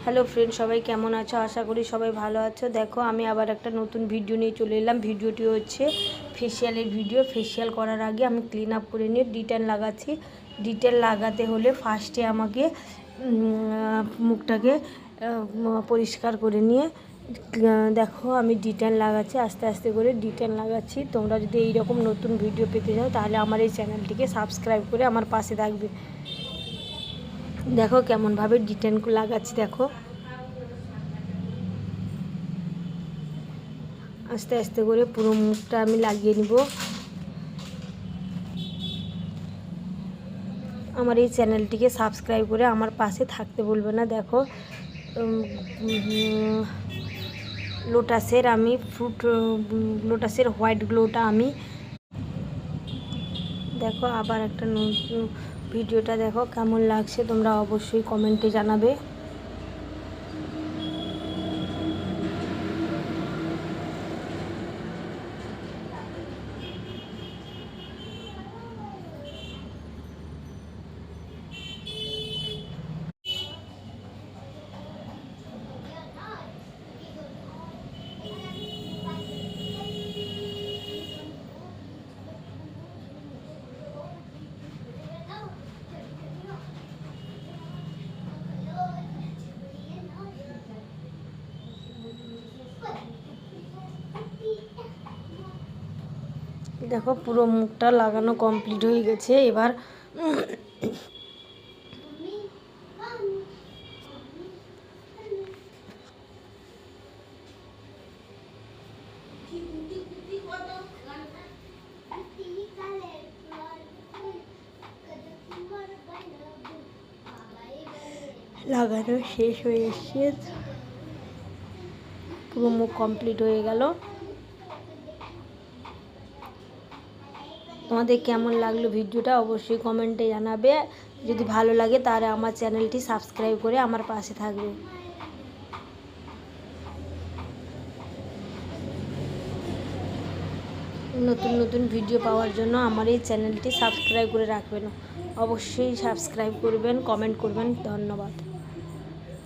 Hello friend, সবাই কেমন আছো? আশা করি সবাই ভালো আছো। দেখো, আমি আবার একটা নতুন ভিডিও নিয়ে চলে এলাম। ভিডিওটি হচ্ছে ফেসিয়ালের ভিডিও। ফেসিয়াল করার আগে আমি ক্লিন আপ করে নিয়ে ডিটেল লাগাচ্ছি। ডিটেল লাগাতে হলে ফার্স্টে আমাকে মুখটাকে পরিষ্কার করে নিয়ে দেখো আমি ডিটেল লাগাচ্ছি, আস্তে আস্তে করে ডিটেল লাগাচ্ছি। তোমরা যদি এইরকম নতুন ভিডিও পেতে চাও তাহলে আমার এই চ্যানেলটিকে সাবস্ক্রাইব করে আমার পাশে থাকবে। দেখো কেমনভাবে ডিটেল লাগাচ্ছি। দেখো আস্তে আস্তে করে পুরো মুখটা আমি লাগিয়ে নিব। আমার এই চ্যানেলটিকে সাবস্ক্রাইব করে আমার পাশে থাকতে বলবে না। দেখো লোটাসের আমি লোটাসের হোয়াইট গ্লোটা আমি দেখো আবার একটা নতুন ভিডিওটা দেখো কেমন লাগছে তোমরা অবশ্যই কমেন্টে জানাবে। দেখো পুরো মুখটা লাগানো কমপ্লিট হয়ে গেছে। এবার লাগানো শেষ হয়ে এসছে, পুরো মুখ কমপ্লিট হয়ে গেল। তোমাদের কেমন লাগলো ভিডিওটা অবশ্যই কমেন্টে জানাবে। যদি ভালো লাগে তাহলে আমার চ্যানেলটি সাবস্ক্রাইব করে আমার পাশে থাকবে। নতুন নতুন ভিডিও পাওয়ার জন্য আমার এই চ্যানেলটি সাবস্ক্রাইব করে রাখবেন। অবশ্যই সাবস্ক্রাইব করবেন, কমেন্ট করবেন। ধন্যবাদ।